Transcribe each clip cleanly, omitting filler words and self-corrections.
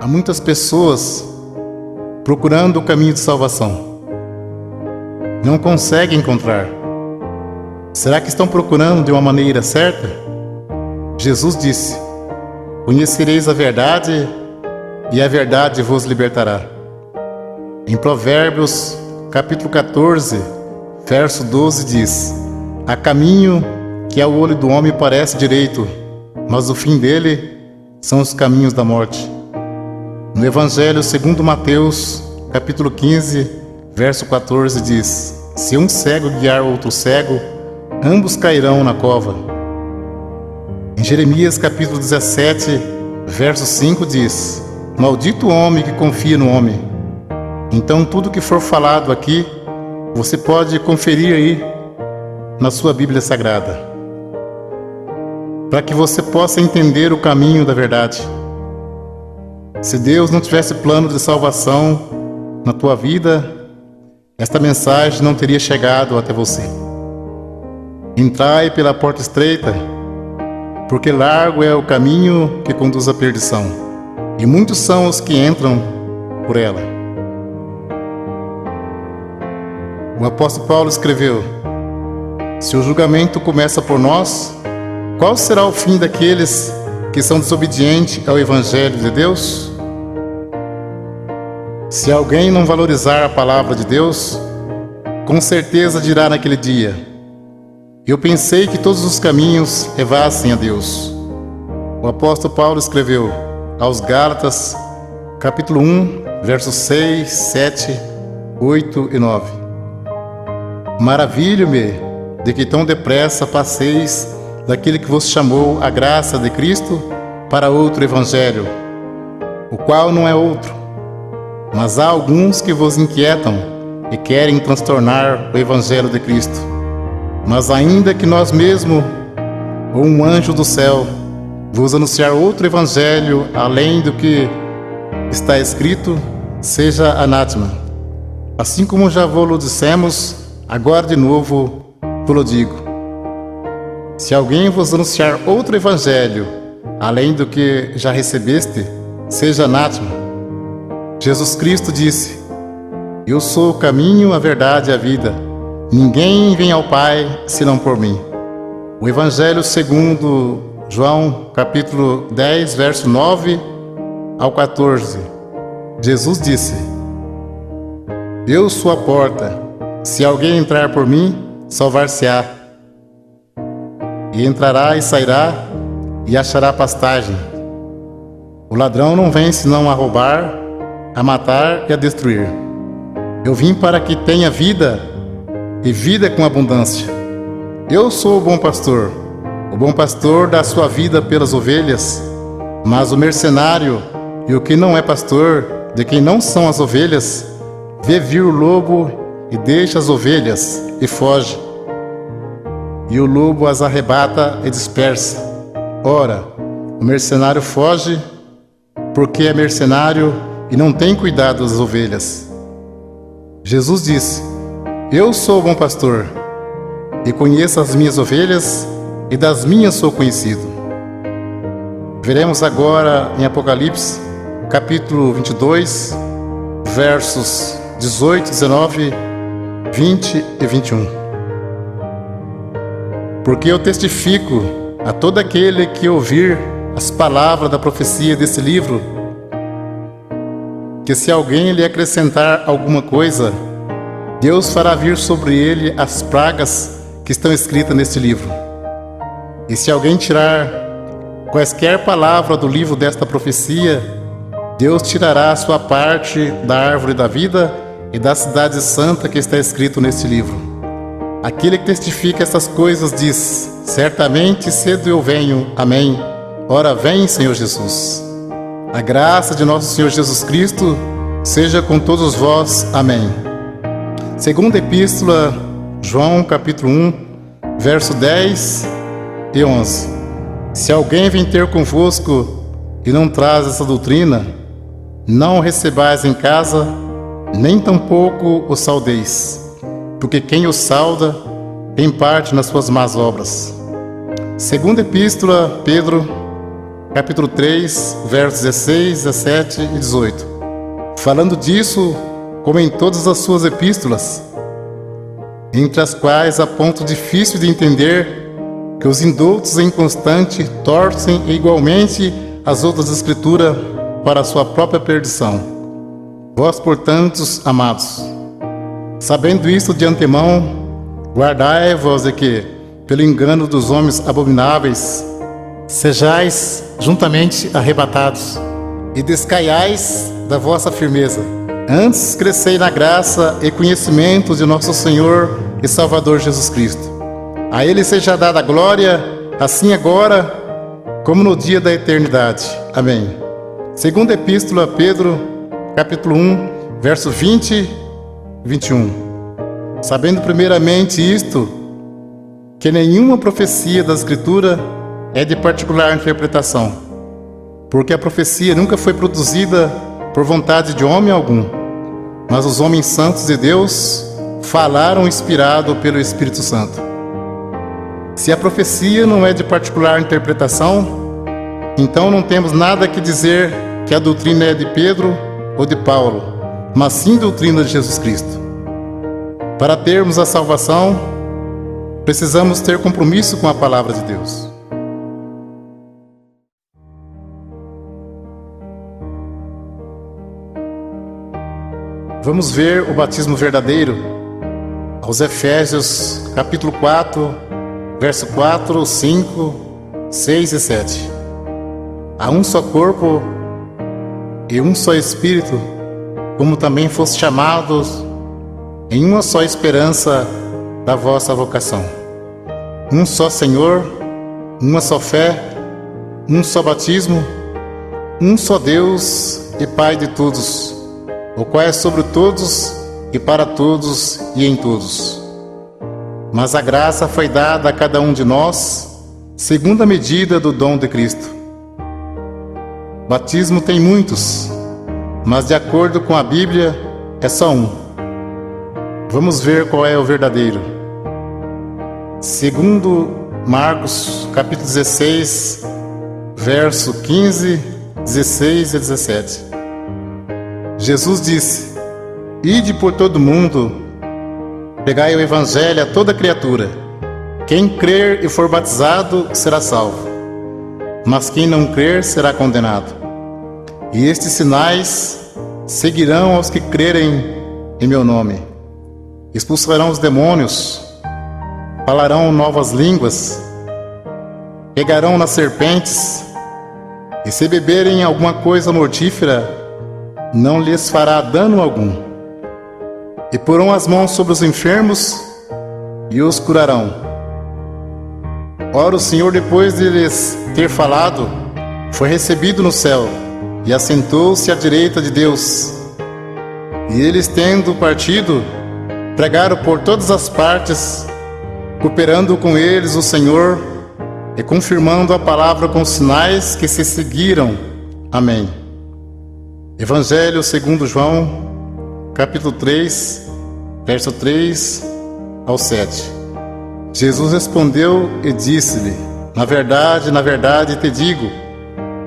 Há muitas pessoas procurando o caminho de salvação. Não conseguem encontrar. Será que estão procurando de uma maneira certa? Jesus disse: conhecereis a verdade e a verdade vos libertará. Em Provérbios, capítulo 14, verso 12 diz: há caminho que ao olho do homem parece direito, mas o fim dele são os caminhos da morte. No Evangelho segundo Mateus, capítulo 15, verso 14 diz: se um cego guiar outro cego, ambos cairão na cova. Em Jeremias capítulo 17, verso 5 diz: maldito o homem que confia no homem. Então tudo que for falado aqui, você pode conferir aí na sua Bíblia Sagrada, para que você possa entender o caminho da verdade. Se Deus não tivesse plano de salvação na tua vida, esta mensagem não teria chegado até você. Entrai pela porta estreita, porque largo é o caminho que conduz à perdição, e muitos são os que entram por ela. O apóstolo Paulo escreveu: se o julgamento começa por nós, qual será o fim daqueles que são desobedientes ao Evangelho de Deus? Se alguém não valorizar a palavra de Deus, com certeza dirá naquele dia: eu pensei que todos os caminhos levassem a Deus. O apóstolo Paulo escreveu aos Gálatas, capítulo 1, versos 6, 7, 8 e 9: maravilho-me de que tão depressa passeis daquele que vos chamou a graça de Cristo para outro evangelho, o qual não é outro. Mas há alguns que vos inquietam e querem transtornar o evangelho de Cristo. Mas ainda que nós mesmos, ou um anjo do céu, vos anunciar outro evangelho além do que está escrito, seja anátema. Assim como já vos dissemos, agora de novo vos digo: se alguém vos anunciar outro evangelho além do que já recebeste, seja anátema. Jesus Cristo disse: eu sou o caminho, a verdade e a vida. Ninguém vem ao Pai senão por mim. O Evangelho segundo João, capítulo 10, verso 9 ao 14. Jesus disse: eu sou a porta. Se alguém entrar por mim, salvar-se-á. E entrará e sairá e achará pastagem. O ladrão não vem senão a roubar, a matar e a destruir. Eu vim para que tenha vida, e vida com abundância. Eu sou o bom pastor. O bom pastor dá sua vida pelas ovelhas. Mas o mercenário e o que não é pastor, de quem não são as ovelhas, vê vir o lobo e deixa as ovelhas e foge. E o lobo as arrebata e dispersa. Ora, o mercenário foge porque é mercenário e não tem cuidado das ovelhas. Jesus disse: eu sou o bom pastor, e conheço as minhas ovelhas, e das minhas sou conhecido. Veremos agora em Apocalipse, capítulo 22, versos 18, 19, 20 e 21. Porque eu testifico a todo aquele que ouvir as palavras da profecia desse livro, que se alguém lhe acrescentar alguma coisa, Deus fará vir sobre ele as pragas que estão escritas neste livro. E se alguém tirar quaisquer palavra do livro desta profecia, Deus tirará a sua parte da árvore da vida e da cidade santa que está escrito neste livro. Aquele que testifica estas coisas diz: certamente cedo eu venho. Amém. Ora vem, Senhor Jesus. A graça de nosso Senhor Jesus Cristo seja com todos vós. Amém. Segunda Epístola, João, capítulo 1, verso 10 e 11. Se alguém vem ter convosco e não traz essa doutrina, não o recebais em casa, nem tampouco o saudeis, porque quem o sauda tem parte nas suas más obras. Segunda Epístola, Pedro, capítulo 3, versos 16, 17 e 18. Falando disso, como em todas as suas epístolas, entre as quais há ponto difícil de entender, que os indoutos e inconstantes torcem igualmente as outras escrituras para a sua própria perdição. Vós, portanto, amados, sabendo isto de antemão, guardai-vos de que, pelo engano dos homens abomináveis, sejais juntamente arrebatados, e descaiais da vossa firmeza. Antes crescei na graça e conhecimento de nosso Senhor e Salvador Jesus Cristo. A Ele seja dada a glória, assim agora, como no dia da eternidade. Amém. Segunda Epístola a Pedro, capítulo 1, verso 20 e 21. Sabendo primeiramente isto, que nenhuma profecia da Escritura é de particular interpretação, porque a profecia nunca foi produzida por vontade de homem algum, mas os homens santos de Deus falaram inspirado pelo Espírito Santo. Se a profecia não é de particular interpretação, então não temos nada que dizer que a doutrina é de Pedro ou de Paulo, mas sim doutrina de Jesus Cristo. Para termos a salvação, precisamos ter compromisso com a palavra de Deus. Vamos ver o batismo verdadeiro aos Efésios, capítulo 4, verso 4, 5, 6 e 7. Há um só corpo e um só Espírito, como também foste chamados em uma só esperança da vossa vocação. Um só Senhor, uma só fé, um só batismo, um só Deus e Pai de todos, o qual é sobre todos e para todos e em todos. Mas a graça foi dada a cada um de nós, segundo a medida do dom de Cristo. Batismo tem muitos, mas de acordo com a Bíblia, é só um. Vamos ver qual é o verdadeiro. Segundo Marcos, capítulo 16, verso 15, 16 e 17. Jesus disse: Ide por todo o mundo, pregai o Evangelho a toda criatura. Quem crer e for batizado será salvo, mas quem não crer será condenado. E estes sinais seguirão aos que crerem em meu nome. Expulsarão os demônios, falarão novas línguas, pegarão nas serpentes, e se beberem alguma coisa mortífera, não lhes fará dano algum. E porão as mãos sobre os enfermos e os curarão. Ora, o Senhor, depois de lhes ter falado, foi recebido no céu e assentou-se à direita de Deus. E eles, tendo partido, pregaram por todas as partes, cooperando com eles o Senhor e confirmando a palavra com sinais que se seguiram. Amém. Evangelho segundo João, capítulo 3, verso 3 ao 7. Jesus respondeu e disse-lhe: na verdade te digo,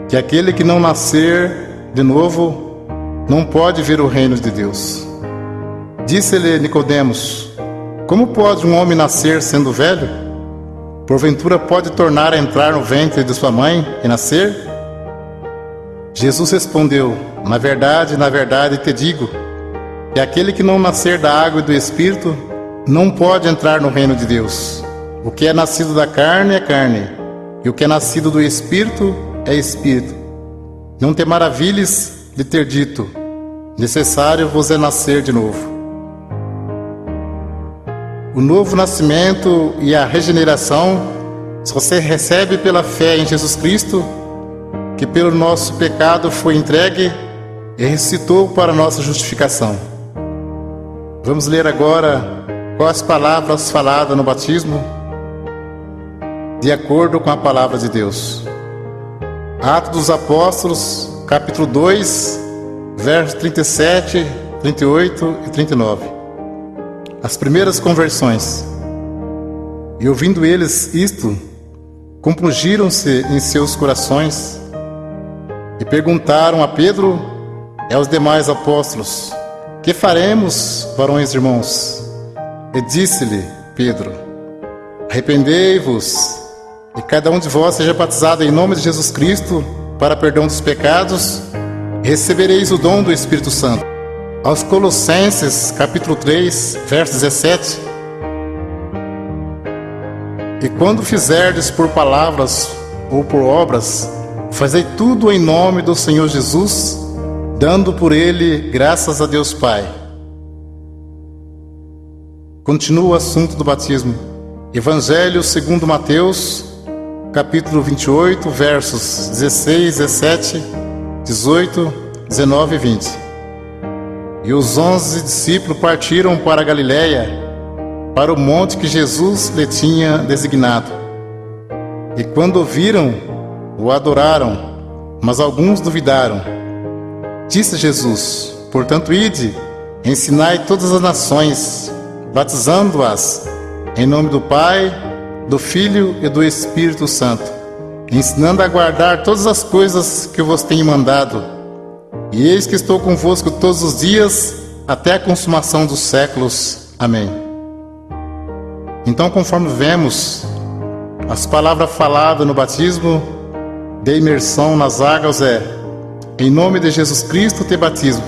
que aquele que não nascer de novo, não pode ver o reino de Deus. Disse-lhe Nicodemos: como pode um homem nascer sendo velho? Porventura pode tornar a entrar no ventre de sua mãe e nascer? Jesus respondeu: na verdade te digo, que aquele que não nascer da água e do Espírito não pode entrar no reino de Deus. O que é nascido da carne é carne, e o que é nascido do Espírito é Espírito. Não te maravilhes de ter dito: necessário vos é nascer de novo. O novo nascimento e a regeneração só se recebe pela fé em Jesus Cristo, que pelo nosso pecado foi entregue e ressuscitou para nossa justificação. Vamos ler agora quais palavras faladas no batismo, de acordo com a palavra de Deus. Atos dos Apóstolos, capítulo 2, versos 37, 38 e 39. As primeiras conversões. E ouvindo eles isto, compungiram-se em seus corações E perguntaram a Pedro e aos demais apóstolos: que faremos, varões irmãos? E disse-lhe Pedro: arrependei-vos, e cada um de vós seja batizado em nome de Jesus Cristo para perdão dos pecados, e recebereis o dom do Espírito Santo. Aos Colossenses, capítulo 3, verso 17: e quando fizerdes por palavras ou por obras, fazei tudo em nome do Senhor Jesus, dando por ele graças a Deus Pai. Continua o assunto do batismo. Evangelho segundo Mateus, capítulo 28, versos 16, 17, 18, 19 e 20. E os 11 discípulos partiram para a Galiléia, para o monte que Jesus lhe tinha designado. E quando o viram, o adoraram, mas alguns duvidaram. Disse Jesus: portanto, ide, ensinai todas as nações, batizando-as em nome do Pai, do Filho e do Espírito Santo, ensinando a guardar todas as coisas que eu vos tenho mandado. E eis que estou convosco todos os dias, até a consumação dos séculos. Amém. Então, conforme vemos, as palavras faladas no batismo de imersão nas águas é: em nome de Jesus Cristo te batismo,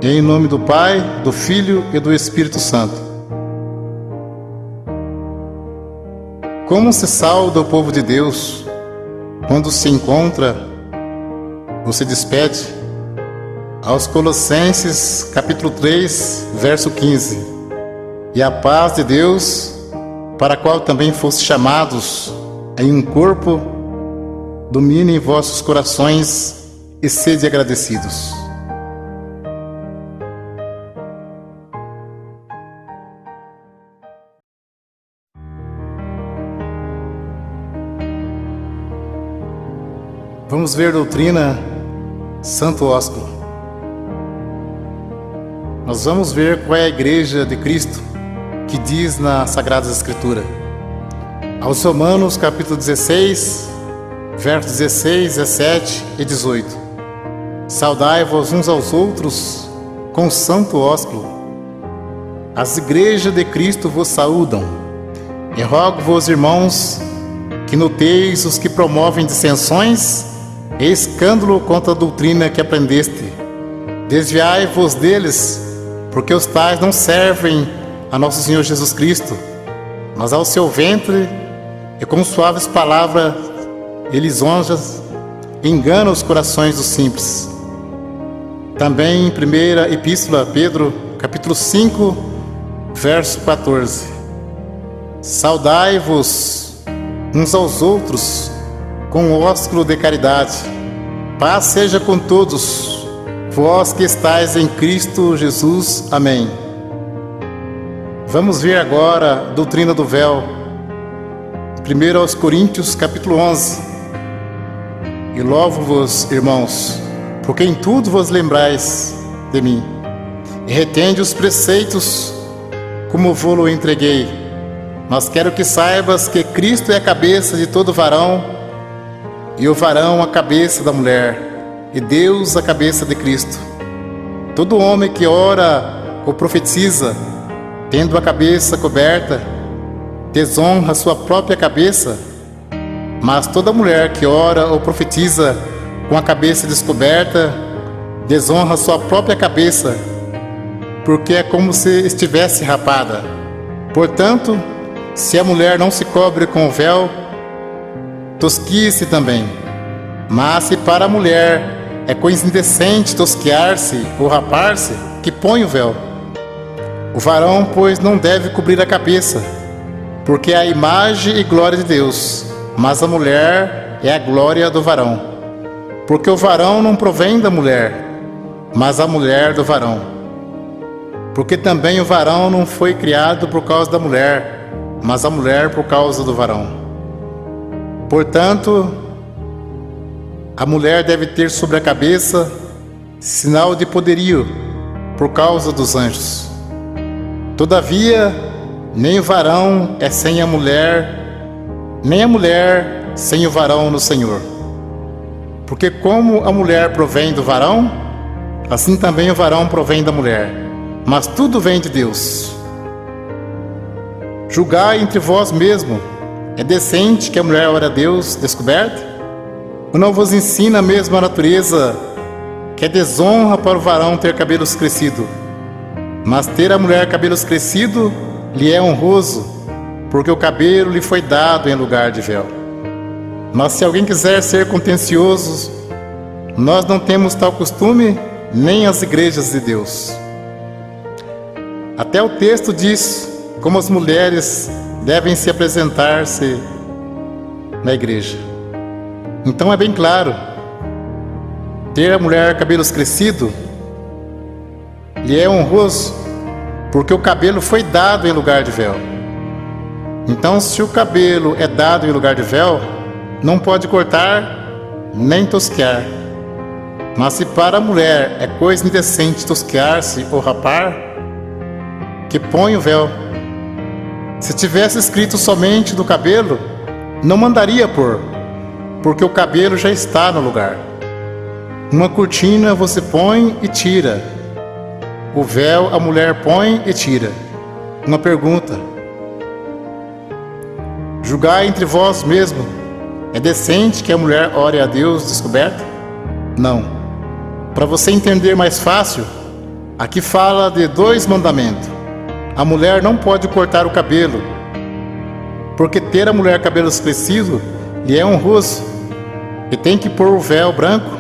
e em nome do Pai, do Filho e do Espírito Santo. Como se sauda o povo de Deus quando se encontra ou se despede? Aos Colossenses, capítulo 3, verso 15: e a paz de Deus, para a qual também foste chamados em um corpo, domine em vossos corações e sede agradecidos. Vamos ver doutrina Santo Ósculo. Nós vamos ver qual é a igreja de Cristo que diz na Sagrada Escritura. Aos Romanos, capítulo 16, versos 16, 17 e 18: saudai-vos uns aos outros com santo ósculo. As igrejas de Cristo vos saúdam. E rogo-vos, irmãos, que noteis os que promovem dissensões e escândalo contra a doutrina que aprendeste. Desviai-vos deles, porque os tais não servem a nosso Senhor Jesus Cristo, mas ao seu ventre, e com suaves palavras e lisonjas enganam os corações dos simples. Também em primeira epístola a Pedro, capítulo 5, verso 14: saudai-vos uns aos outros com o ósculo de caridade. Paz seja com todos, vós que estáis em Cristo Jesus. Amém. Vamos ver agora a doutrina do véu. 1 aos Coríntios, capítulo 11: e louvo-vos, irmãos, porque em tudo vos lembrais de mim, e retende os preceitos como vou-lo entreguei. Mas quero que saibas que Cristo é a cabeça de todo varão, e o varão a cabeça da mulher, e Deus a cabeça de Cristo. Todo homem que ora ou profetiza, tendo a cabeça coberta, desonra sua própria cabeça, mas toda mulher que ora ou profetiza com a cabeça descoberta, desonra sua própria cabeça, porque é como se estivesse rapada. Portanto, se a mulher não se cobre com o véu, tosquie-se também. Mas se para a mulher é coisa indecente tosquear-se ou rapar-se, que põe o véu. O varão, pois, não deve cobrir a cabeça, porque é a imagem e glória de Deus, mas a mulher é a glória do varão. Porque o varão não provém da mulher, mas a mulher do varão. Porque também o varão não foi criado por causa da mulher, mas a mulher por causa do varão. Portanto, a mulher deve ter sobre a cabeça sinal de poderio por causa dos anjos. Todavia, nem o varão é sem a mulher, nem a mulher sem o varão no Senhor. Porque como a mulher provém do varão, assim também o varão provém da mulher. Mas tudo vem de Deus. Julgai entre vós mesmo. É decente que a mulher ore a Deus descoberta? Ou não vos ensina mesmo a natureza que é desonra para o varão ter cabelos crescidos? Mas ter a mulher cabelos crescidos lhe é honroso, porque o cabelo lhe foi dado em lugar de véu. Mas se alguém quiser ser contencioso, nós não temos tal costume, nem as igrejas de Deus. Até o texto diz como as mulheres devem se apresentar-se na igreja. Então é bem claro, ter a mulher cabelos crescidos lhe é honroso, porque o cabelo foi dado em lugar de véu. Então, se o cabelo é dado em lugar de véu, não pode cortar nem tosquear. Mas se para a mulher é coisa indecente tosquear-se ou rapar, que põe o véu. Se tivesse escrito somente do cabelo, não mandaria pôr, porque o cabelo já está no lugar. Uma cortina você põe e tira. O véu a mulher põe e tira. Uma pergunta: julgai entre vós mesmo. É decente que a mulher ore a Deus descoberta? Não. Para você entender mais fácil, aqui fala de 2 mandamentos. A mulher não pode cortar o cabelo, porque ter a mulher cabelos crescidos lhe é honroso, e tem que pôr o véu branco.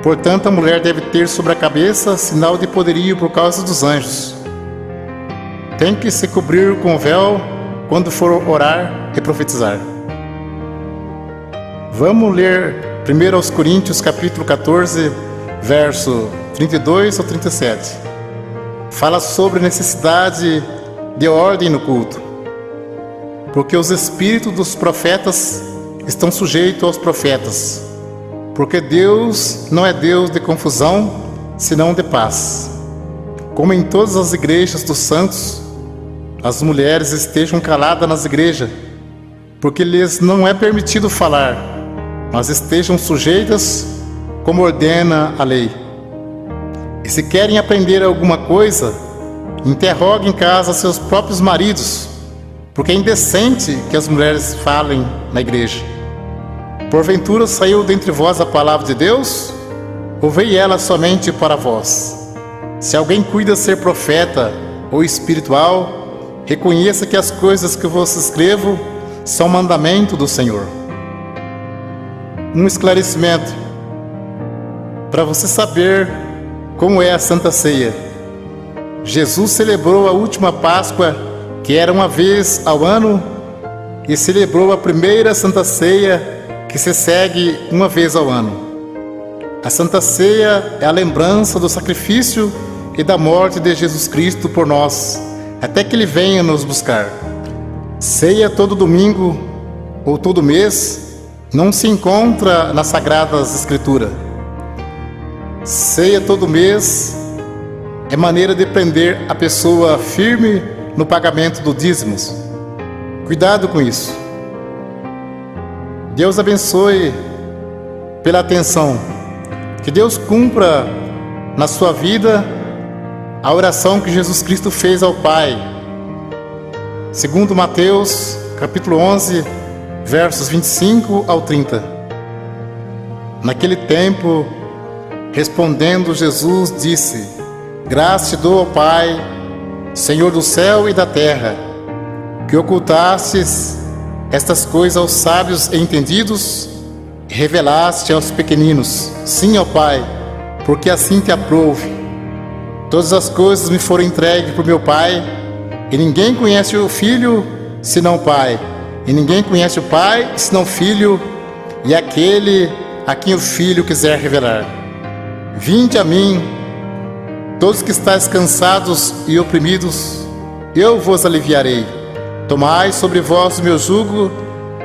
Portanto, a mulher deve ter sobre a cabeça sinal de poderio por causa dos anjos. Tem que se cobrir com o véu quando for orar e profetizar. Vamos ler 1 Coríntios capítulo 14, verso 32 ao 37. Fala sobre a necessidade de ordem no culto, porque os espíritos dos profetas estão sujeitos aos profetas, porque Deus não é Deus de confusão, senão de paz. Como em todas as igrejas dos santos, as mulheres estejam caladas nas igrejas, porque lhes não é permitido falar, mas estejam sujeitas como ordena a lei. E se querem aprender alguma coisa, interroguem em casa seus próprios maridos, porque é indecente que as mulheres falem na igreja. Porventura saiu dentre vós a palavra de Deus? Ou veio ela somente para vós? Se alguém cuida ser profeta ou espiritual, reconheça que as coisas que vos escrevo são mandamento do Senhor. Um esclarecimento para você saber como é a Santa Ceia. Jesus celebrou a última Páscoa, que era uma vez ao ano, e celebrou a primeira Santa Ceia, que se segue uma vez ao ano. A Santa Ceia é a lembrança do sacrifício e da morte de Jesus Cristo por nós, até que Ele venha nos buscar. Ceia todo domingo ou todo mês não se encontra nas Sagradas Escrituras. Ceia todo mês é maneira de prender a pessoa firme no pagamento do dízimos. Cuidado com isso. Deus abençoe pela atenção. Que Deus cumpra na sua vida a oração que Jesus Cristo fez ao Pai. Segundo Mateus, capítulo 11, versos 25 ao 30. Naquele tempo, respondendo Jesus, disse: Graça te dou, ó Pai, Senhor do céu e da terra, que ocultastes estas coisas aos sábios e entendidos, e revelaste aos pequeninos. Sim, ó Pai, porque assim te aprouve. Todas as coisas me foram entregues por meu Pai, e ninguém conhece o Filho senão o Pai, e ninguém conhece o Pai senão o Filho, e aquele a quem o Filho quiser revelar. Vinde a mim, todos que estáis cansados e oprimidos, eu vos aliviarei. Tomai sobre vós o meu jugo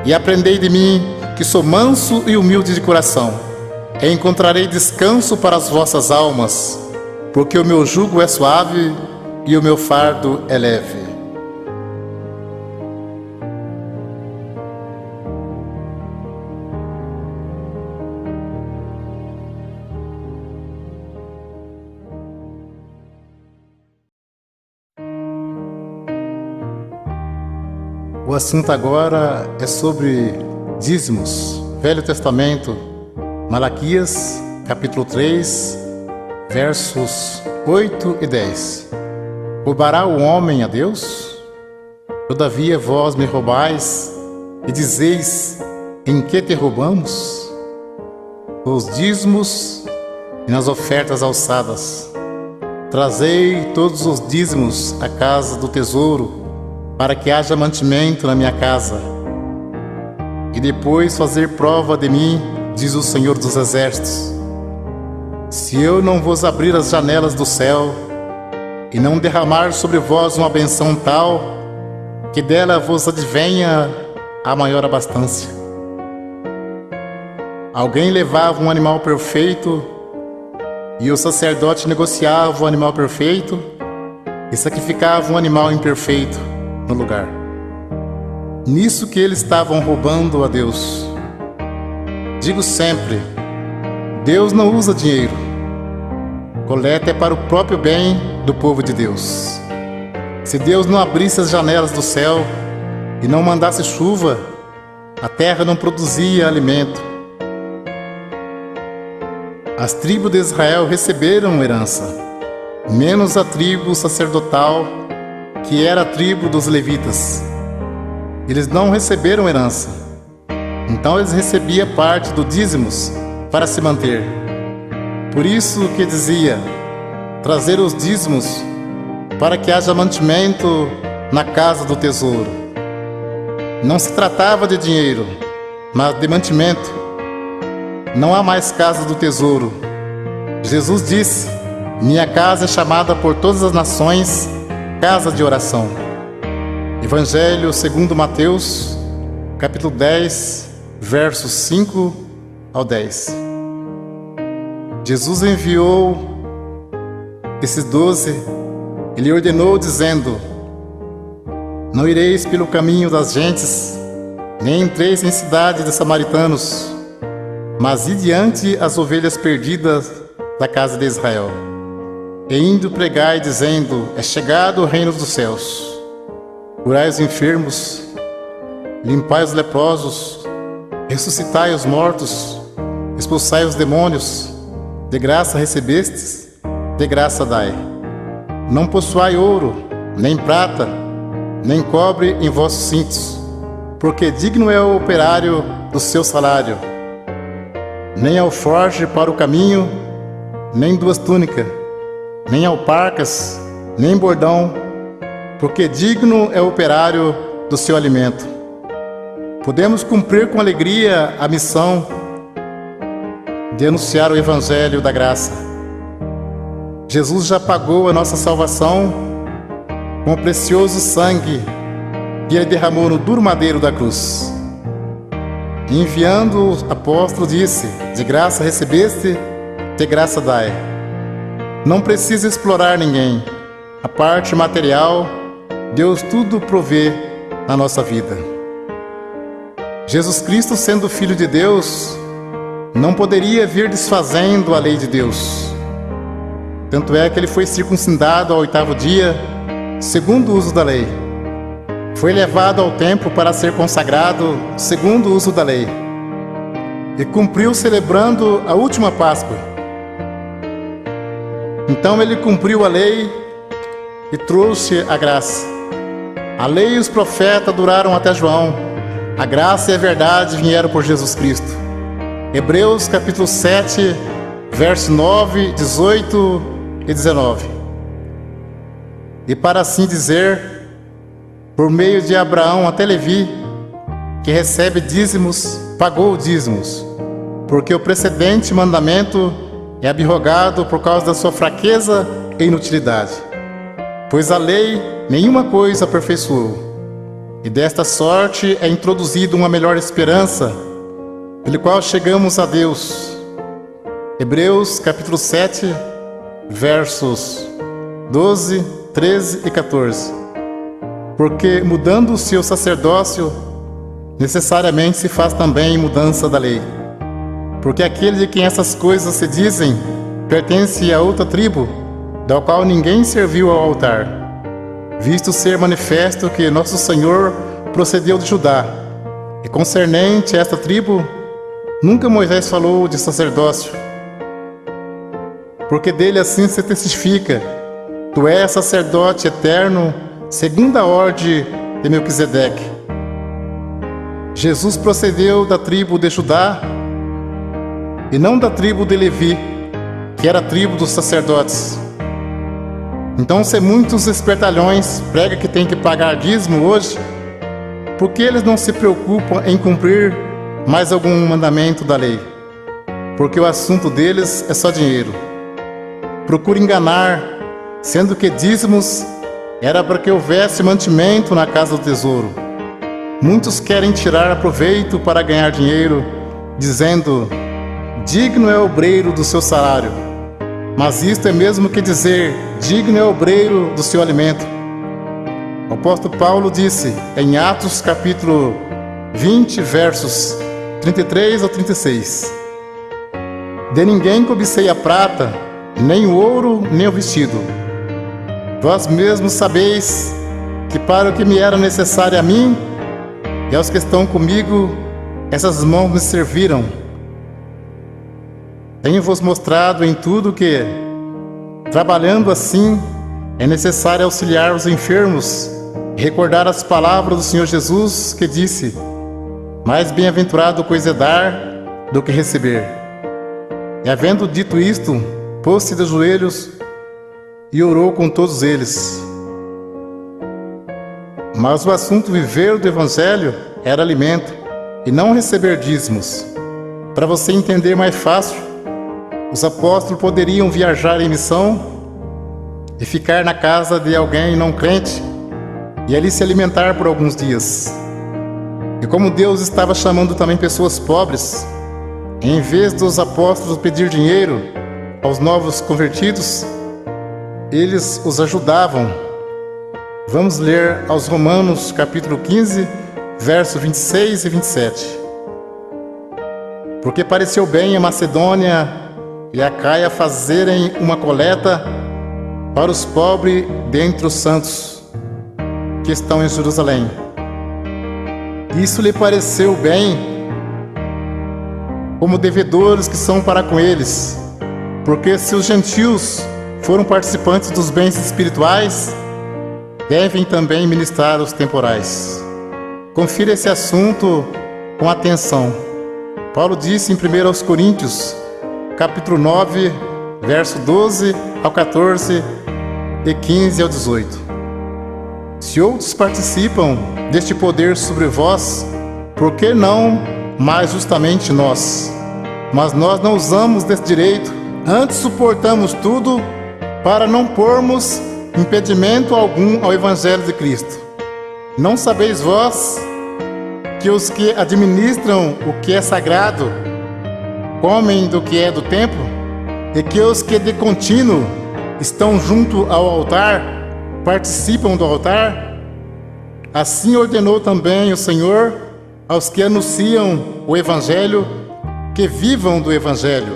e aprendei de mim, que sou manso e humilde de coração, e encontrarei descanso para as vossas almas, porque o meu jugo é suave e o meu fardo é leve. O assunto agora é sobre dízimos. Velho Testamento, Malaquias, capítulo 3, versos 8 e 10. Roubará o homem a Deus? Todavia vós me roubais e dizeis: em que te roubamos? Os dízimos e nas ofertas alçadas. Trazei todos os dízimos à casa do tesouro, para que haja mantimento na minha casa. E depois fazer prova de mim, diz o Senhor dos Exércitos. Se eu não vos abrir as janelas do céu, e não derramar sobre vós uma benção tal, que dela vos advenha a maior abastança. Alguém levava um animal perfeito, e o sacerdote negociava o animal perfeito, e sacrificava um animal imperfeito no lugar. Nisso que eles estavam roubando a Deus. Digo sempre, Deus não usa dinheiro. Coleta é para o próprio bem do povo de Deus. Se Deus não abrisse as janelas do céu e não mandasse chuva, a terra não produzia alimento. As tribos de Israel receberam herança, menos a tribo sacerdotal, que era a tribo dos levitas. Eles não receberam herança, então eles recebiam parte do dízimos para se manter. Por isso que dizia, trazer os dízimos para que haja mantimento na casa do tesouro. Não se tratava de dinheiro, mas de mantimento. Não há mais casa do tesouro. Jesus disse, minha casa é chamada por todas as nações casa de oração. Evangelho segundo Mateus, capítulo 10, versos 5 ao 10. Jesus enviou esses 12, ele ordenou dizendo, não ireis pelo caminho das gentes, nem entreis em cidade de samaritanos, mas ide diante as ovelhas perdidas da casa de Israel. E indo pregai, dizendo, é chegado o reino dos céus. Curai os enfermos, limpai os leprosos, ressuscitai os mortos, expulsai os demônios. De graça recebestes, de graça dai. Não possuai ouro, nem prata, nem cobre em vossos cintos, porque digno é o operário do seu salário. Nem alforje para o caminho, nem duas túnicas, nem alparcas, nem bordão, porque digno é o operário do seu alimento. Podemos cumprir com alegria a missão de anunciar o Evangelho da graça. Jesus já pagou a nossa salvação com o precioso sangue que Ele derramou no duro madeiro da cruz. Enviando o apóstolo disse, de graça recebeste, de graça dai. Não precisa explorar ninguém. A parte material, Deus tudo provê na nossa vida. Jesus Cristo, sendo Filho de Deus, não poderia vir desfazendo a lei de Deus. Tanto é que ele foi circuncidado ao 8º dia, segundo o uso da lei. Foi levado ao templo para ser consagrado, segundo o uso da lei. E cumpriu celebrando a última Páscoa. Então ele cumpriu a lei e trouxe a graça. A lei e os profetas duraram até João. A graça e a verdade vieram por Jesus Cristo. Hebreus capítulo 7, verso 9, 18 e 19. E para assim dizer, por meio de Abraão até Levi, que recebe dízimos, pagou dízimos, porque o precedente mandamento é abrogado por causa da sua fraqueza e inutilidade. Pois a lei nenhuma coisa aperfeiçoou, e desta sorte é introduzida uma melhor esperança, pelo qual chegamos a Deus. Hebreus capítulo 7, versos 12, 13 e 14. Porque mudando o seu sacerdócio, necessariamente se faz também mudança da lei. Porque aquele de quem essas coisas se dizem, pertence a outra tribo, da qual ninguém serviu ao altar, visto ser manifesto que nosso Senhor procedeu de Judá, e concernente a esta tribo, nunca Moisés falou de sacerdócio, porque dele assim se testifica: tu és sacerdote eterno, segundo a ordem de Melquisedeque. Jesus procedeu da tribo de Judá e não da tribo de Levi, que era a tribo dos sacerdotes. Então, se muitos espertalhões pregam que tem que pagar dízimo hoje, por que eles não se preocupam em cumprir mais algum mandamento da lei? Porque o assunto deles é só dinheiro. Procura enganar, sendo que dízimos era para que houvesse mantimento na casa do tesouro. Muitos querem tirar proveito para ganhar dinheiro, dizendo: digno é o obreiro do seu salário. Mas isto é mesmo que dizer: digno é o obreiro do seu alimento. O apóstolo Paulo disse em Atos capítulo 20, versos 33 a 36: de ninguém cobicei a prata, nem o ouro, nem o vestido. Vós mesmos sabeis que para o que me era necessário a mim e aos que estão comigo, essas mãos me serviram. Tenho-vos mostrado em tudo que, trabalhando assim, é necessário auxiliar os enfermos e recordar as palavras do Senhor Jesus, que disse: mais bem-aventurado coisa é dar do que receber. E havendo dito isto, pôs-se de joelhos e orou com todos eles. Mas o assunto viver do Evangelho era alimento e não receber dízimos. Para você entender mais fácil, os apóstolos poderiam viajar em missão e ficar na casa de alguém não crente e ali se alimentar por alguns dias. E como Deus estava chamando também pessoas pobres, em vez dos apóstolos pedir dinheiro aos novos convertidos, eles os ajudavam. Vamos ler aos Romanos capítulo 15, versos 26 e 27. Porque pareceu bem a Macedônia e a Acaia fazerem uma coleta para os pobres dentre os santos que estão em Jerusalém. Isso lhe pareceu bem, como devedores que são para com eles, porque se os gentios foram participantes dos bens espirituais, devem também ministrar os temporais. Confira esse assunto com atenção. Paulo disse em 1 Coríntios, capítulo 9, verso 12 ao 14 e 15 ao 18. Se outros participam deste poder sobre vós, por que não mais justamente nós? Mas nós não usamos desse direito, antes suportamos tudo para não pormos impedimento algum ao Evangelho de Cristo. Não sabeis vós que os que administram o que é sagrado comem do que é do templo, e que os que de contínuo estão junto ao altar participam do altar? Assim ordenou também o Senhor aos que anunciam o Evangelho que vivam do Evangelho.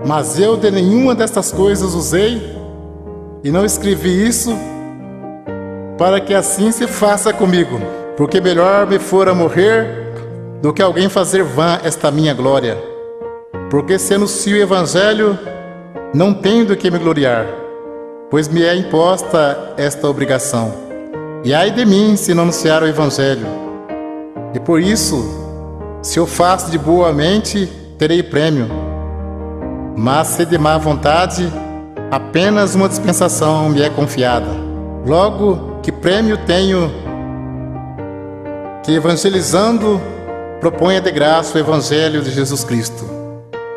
Mas eu de nenhuma destas coisas usei, e não escrevi isso para que assim se faça comigo, porque melhor me fora morrer do que alguém fazer vã esta minha glória. Porque se anuncio o Evangelho, não tenho do que me gloriar, pois me é imposta esta obrigação. E ai de mim se não anunciar o Evangelho. E por isso, se eu faço de boa mente, terei prêmio. Mas se de má vontade, apenas uma dispensação me é confiada. Logo, que prêmio tenho que, evangelizando, proponha de graça o Evangelho de Jesus Cristo,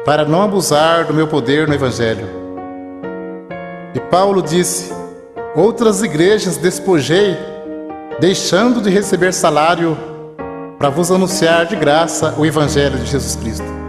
para não abusar do meu poder no Evangelho. E Paulo disse: outras igrejas despojei, deixando de receber salário, para vos anunciar de graça o Evangelho de Jesus Cristo.